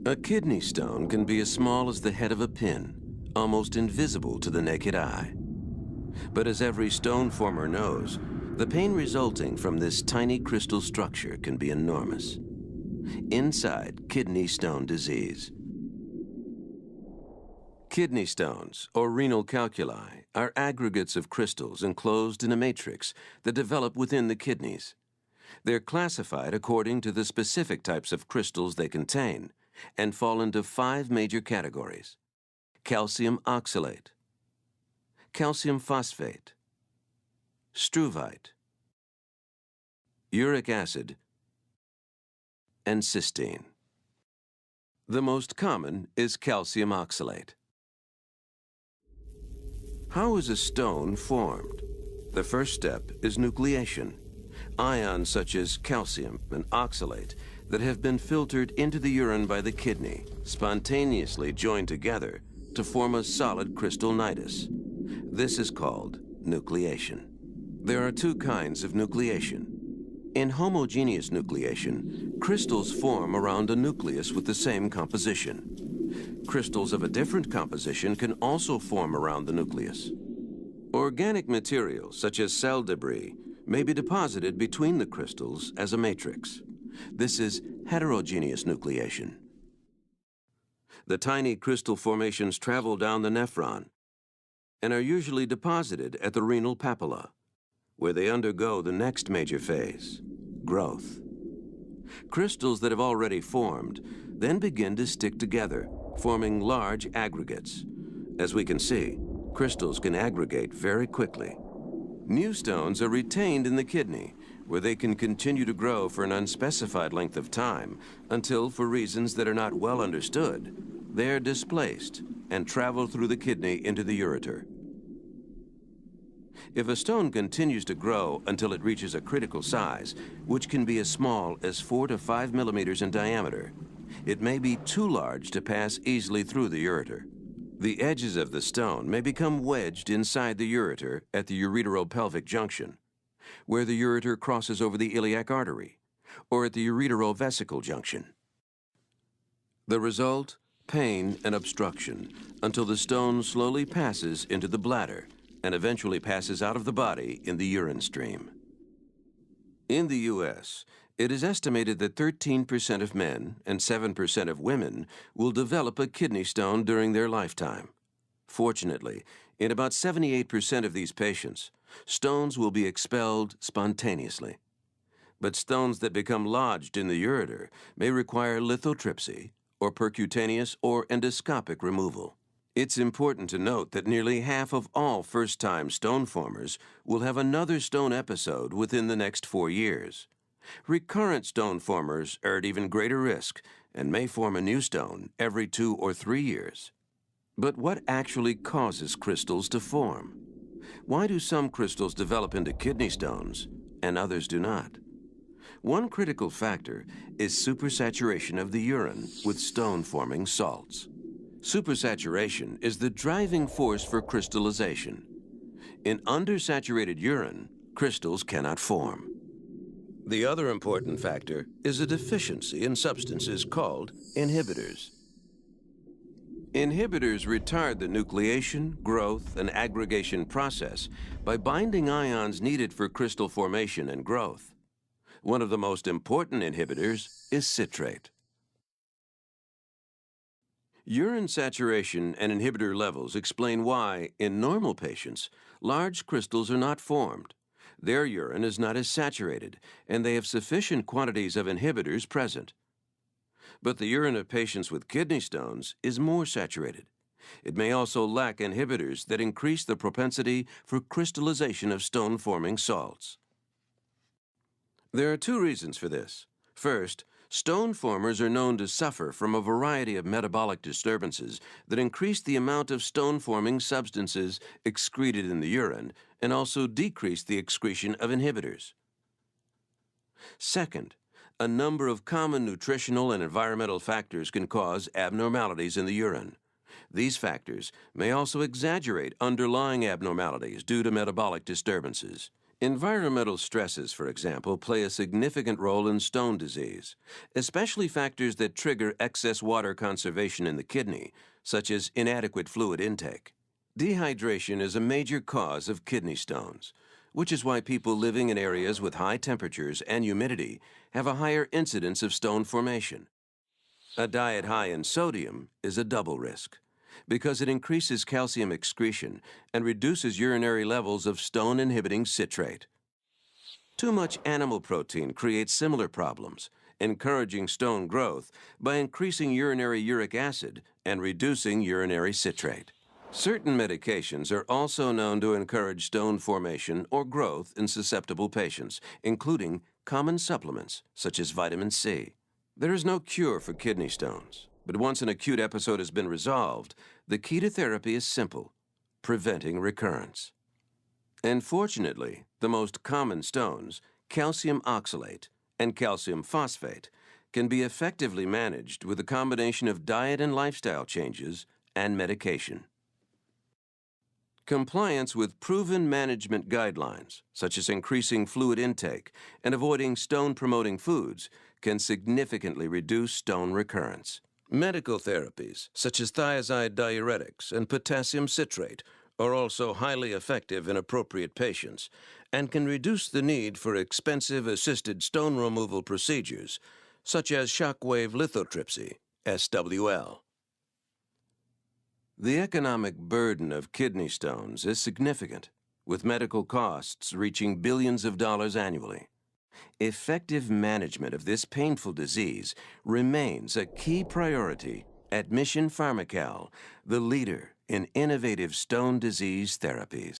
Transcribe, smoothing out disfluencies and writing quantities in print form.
A kidney stone can be as small as the head of a pin, almost invisible to the naked eye. But as every stone former knows, the pain resulting from this tiny crystal structure can be enormous. Inside kidney stone disease. Kidney stones, or renal calculi, are aggregates of crystals enclosed in a matrix that develop within the kidneys. They're classified according to the specific types of crystals they contain and fall into 5 major categories: calcium oxalate, calcium phosphate, struvite, uric acid, and cysteine. The most common is calcium oxalate. How is a stone formed? The first step is nucleation. Ions such as calcium and oxalate that have been filtered into the urine by the kidney spontaneously join together to form a solid crystal nidus. This is called nucleation. There are 2 kinds of nucleation. In homogeneous nucleation, crystals form around a nucleus with the same composition. Crystals of a different composition can also form around the nucleus. Organic materials, such as cell debris, may be deposited between the crystals as a matrix. This is heterogeneous nucleation. The tiny crystal formations travel down the nephron and are usually deposited at the renal papilla, where they undergo the next major phase, growth. Crystals that have already formed then begin to stick together, forming large aggregates. As we can see, crystals can aggregate very quickly. New stones are retained in the kidney, where they can continue to grow for an unspecified length of time until, for reasons that are not well understood, they are displaced and travel through the kidney into the ureter. If a stone continues to grow until it reaches a critical size, which can be as small as 4 to 5 millimeters in diameter, it may be too large to pass easily through the ureter. The edges of the stone may become wedged inside the ureter at the ureteropelvic junction, where the ureter crosses over the iliac artery, or at the ureterovesical junction. The result? Pain and obstruction until the stone slowly passes into the bladder and eventually passes out of the body in the urine stream. In the U.S., it is estimated that 13% of men and 7% of women will develop a kidney stone during their lifetime. Fortunately, in about 78% of these patients, stones will be expelled spontaneously. But stones that become lodged in the ureter may require lithotripsy or percutaneous or endoscopic removal. It's important to note that nearly half of all first-time stone formers will have another stone episode within the next 4 years. Recurrent stone formers are at even greater risk and may form a new stone every 2 or 3 years. But what actually causes crystals to form? Why do some crystals develop into kidney stones and others do not? One critical factor is supersaturation of the urine with stone-forming salts. Supersaturation is the driving force for crystallization. In undersaturated urine, crystals cannot form. The other important factor is a deficiency in substances called inhibitors. Inhibitors retard the nucleation, growth, and aggregation process by binding ions needed for crystal formation and growth. One of the most important inhibitors is citrate. Urine saturation and inhibitor levels explain why, in normal patients, large crystals are not formed. Their urine is not as saturated, and they have sufficient quantities of inhibitors present. But the urine of patients with kidney stones is more saturated. It may also lack inhibitors that increase the propensity for crystallization of stone-forming salts. There are 2 reasons for this. First, stone formers are known to suffer from a variety of metabolic disturbances that increase the amount of stone-forming substances excreted in the urine and also decrease the excretion of inhibitors. Second, a number of common nutritional and environmental factors can cause abnormalities in the urine. These factors may also exaggerate underlying abnormalities due to metabolic disturbances. Environmental stresses, for example, play a significant role in stone disease, especially factors that trigger excess water conservation in the kidney, such as inadequate fluid intake. Dehydration is a major cause of kidney stones, which is why people living in areas with high temperatures and humidity have a higher incidence of stone formation. A diet high in sodium is a double risk, because it increases calcium excretion and reduces urinary levels of stone-inhibiting citrate. Too much animal protein creates similar problems, encouraging stone growth by increasing urinary uric acid and reducing urinary citrate. Certain medications are also known to encourage stone formation or growth in susceptible patients, including common supplements such as vitamin C. There is no cure for kidney stones, but once an acute episode has been resolved, the key to therapy is simple: preventing recurrence. And fortunately, the most common stones, calcium oxalate and calcium phosphate, can be effectively managed with a combination of diet and lifestyle changes and medication. Compliance with proven management guidelines, such as increasing fluid intake and avoiding stone-promoting foods, can significantly reduce stone recurrence. Medical therapies, such as thiazide diuretics and potassium citrate, are also highly effective in appropriate patients and can reduce the need for expensive assisted stone removal procedures, such as shockwave lithotripsy, SWL. The economic burden of kidney stones is significant, with medical costs reaching billions of dollars annually. Effective management of this painful disease remains a key priority at Mission Pharmacal, the leader in innovative stone disease therapies.